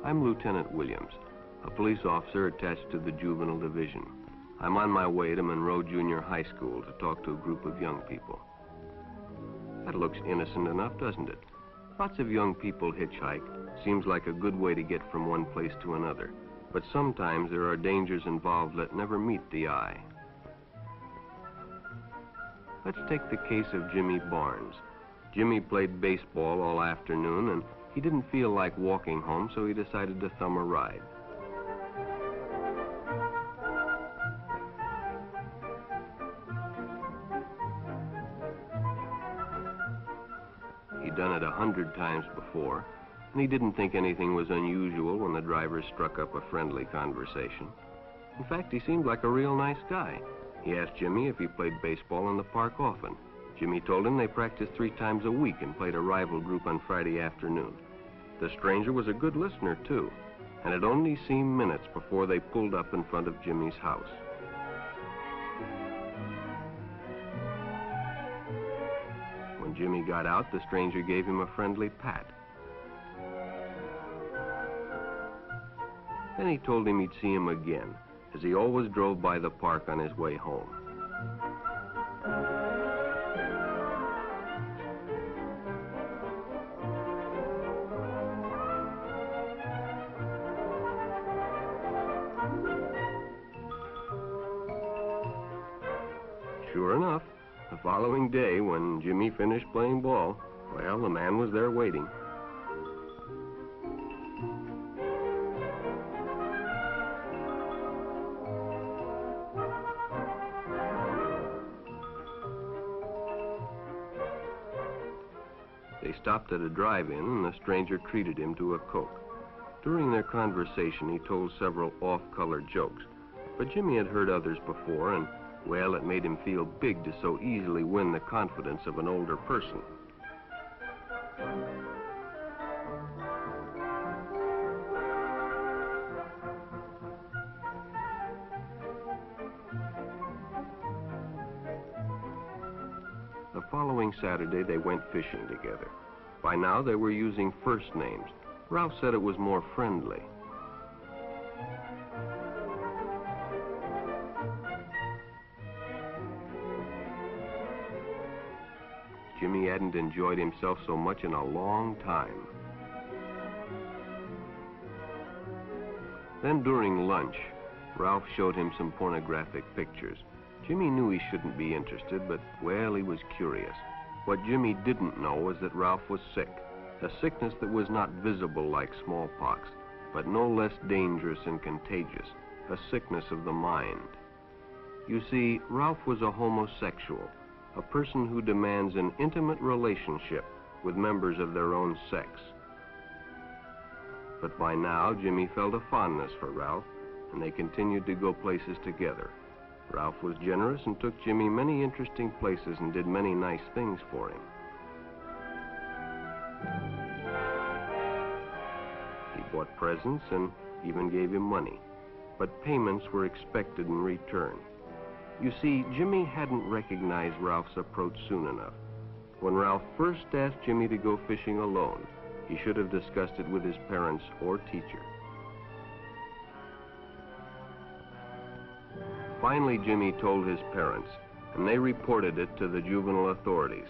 I'm Lieutenant Williams, a police officer attached to the Juvenile Division. I'm on my way to Monroe Junior High School to talk to a group of young people. That looks innocent enough, doesn't it? Lots of young people hitchhike. Seems like a good way to get from one place to another. But sometimes there are dangers involved that never meet the eye. Let's take the case of Jimmy Barnes. Jimmy played baseball all afternoon and he didn't feel like walking home, so he decided to thumb a ride. He'd done it 100 times before, and he didn't think anything was unusual when the driver struck up a friendly conversation. In fact, he seemed like a real nice guy. He asked Jimmy if he played baseball in the park often. Jimmy told him they practiced 3 times a week and played a rival group on Friday afternoon. The stranger was a good listener, too, and it only seemed minutes before they pulled up in front of Jimmy's house. When Jimmy got out, the stranger gave him a friendly pat. Then he told him he'd see him again, as he always drove by the park on his way home. Sure enough, the following day, when Jimmy finished playing ball, well, the man was there waiting. They stopped at a drive-in, and the stranger treated him to a Coke. During their conversation, he told several off-color jokes, but Jimmy had heard others before, and, well, it made him feel big to so easily win the confidence of an older person. The following Saturday, they went fishing together. By now, they were using first names. Ralph said it was more friendly. Jimmy hadn't enjoyed himself so much in a long time. Then during lunch, Ralph showed him some pornographic pictures. Jimmy knew he shouldn't be interested, but, well, he was curious. What Jimmy didn't know was that Ralph was sick, a sickness that was not visible like smallpox, but no less dangerous and contagious, a sickness of the mind. You see, Ralph was a homosexual, a person who demands an intimate relationship with members of their own sex. But by now, Jimmy felt a fondness for Ralph, and they continued to go places together. Ralph was generous and took Jimmy many interesting places and did many nice things for him. He bought presents and even gave him money, but payments were expected in return. You see, Jimmy hadn't recognized Ralph's approach soon enough. When Ralph first asked Jimmy to go fishing alone, he should have discussed it with his parents or teacher. Finally, Jimmy told his parents, and they reported it to the juvenile authorities.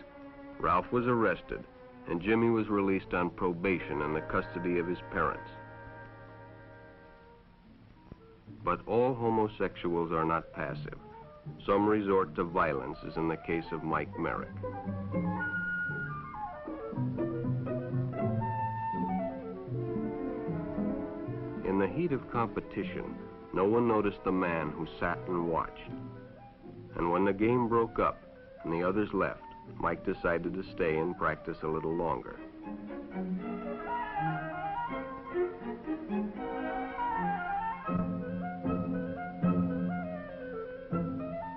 Ralph was arrested, and Jimmy was released on probation in the custody of his parents. But all homosexuals are not passive. Some resort to violence, as in the case of Mike Merrick. In the heat of competition, no one noticed the man who sat and watched. And when the game broke up and the others left, Mike decided to stay and practice a little longer.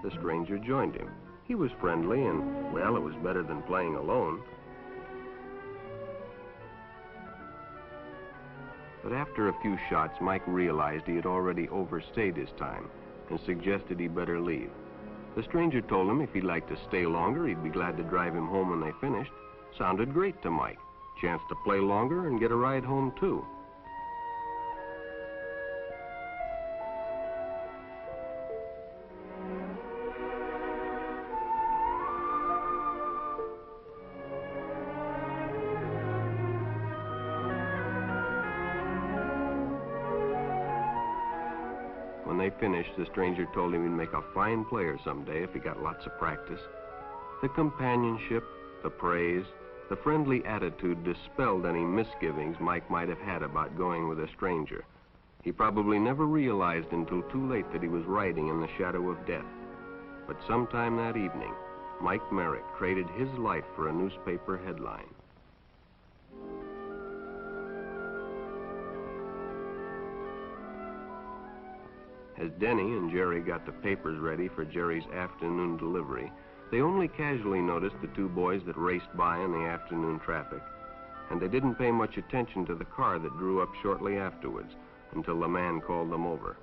The stranger joined him. He was friendly and, well, it was better than playing alone. But after a few shots, Mike realized he had already overstayed his time and suggested he better leave. The stranger told him if he'd like to stay longer, he'd be glad to drive him home when they finished. Sounded great to Mike. Chance to play longer and get a ride home, too. When they finished, the stranger told him he'd make a fine player someday if he got lots of practice. The companionship, the praise, the friendly attitude dispelled any misgivings Mike might have had about going with a stranger. He probably never realized until too late that he was riding in the shadow of death. But sometime that evening, Mike Merrick traded his life for a newspaper headline. As Denny and Jerry got the papers ready for Jerry's afternoon delivery, they only casually noticed the two boys that raced by in the afternoon traffic, and they didn't pay much attention to the car that drew up shortly afterwards until the man called them over.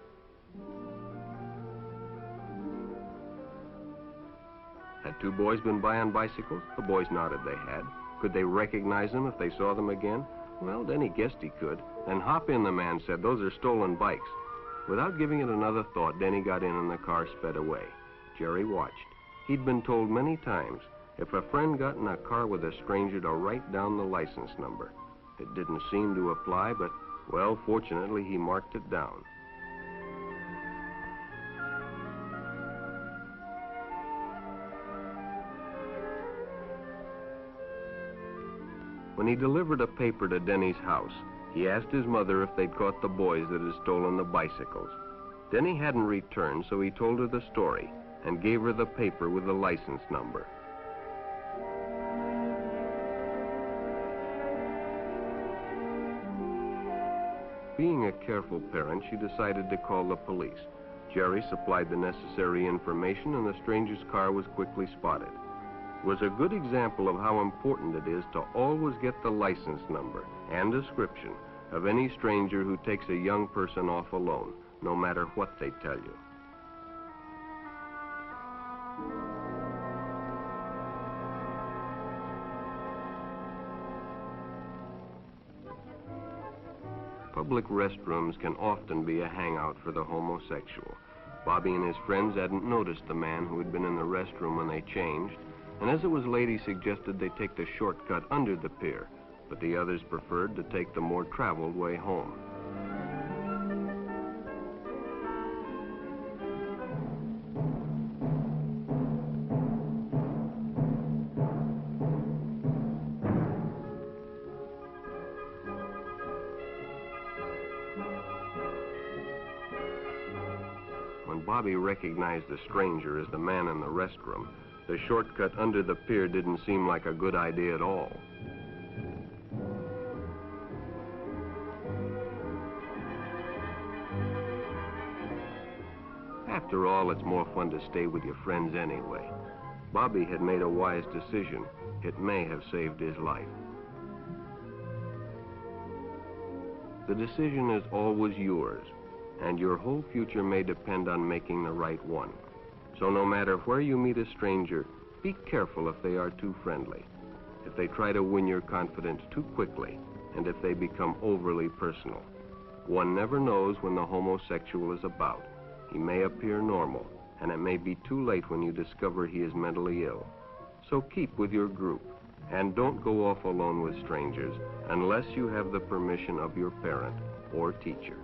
Had two boys been by on bicycles? The boys nodded they had. Could they recognize them if they saw them again? Well, Denny guessed he could. Then hop in, the man said. Those are stolen bikes. Without giving it another thought, Denny got in and the car sped away. Jerry watched. He'd been told many times, if a friend got in a car with a stranger, to write down the license number. It didn't seem to apply, but, well, fortunately, he marked it down. When he delivered a paper to Denny's house, he asked his mother if they'd caught the boys that had stolen the bicycles. Denny hadn't returned, so he told her the story and gave her the paper with the license number. Being a careful parent, she decided to call the police. Jerry supplied the necessary information, and the stranger's car was quickly spotted. It was a good example of how important it is to always get the license number and description of any stranger who takes a young person off alone, no matter what they tell you. Public restrooms can often be a hangout for the homosexual. Bobby and his friends hadn't noticed the man who had been in the restroom when they changed, and as it was late, he suggested they take the shortcut under the pier, but the others preferred to take the more traveled way home. When Bobby recognized the stranger as the man in the restroom, the shortcut under the pier didn't seem like a good idea at all. After all, it's more fun to stay with your friends anyway. Bobby had made a wise decision. It may have saved his life. The decision is always yours, and your whole future may depend on making the right one. So no matter where you meet a stranger, be careful if they are too friendly, if they try to win your confidence too quickly, and if they become overly personal. One never knows when the homosexual is about. He may appear normal, and it may be too late when you discover he is mentally ill. So keep with your group, and don't go off alone with strangers unless you have the permission of your parent or teacher.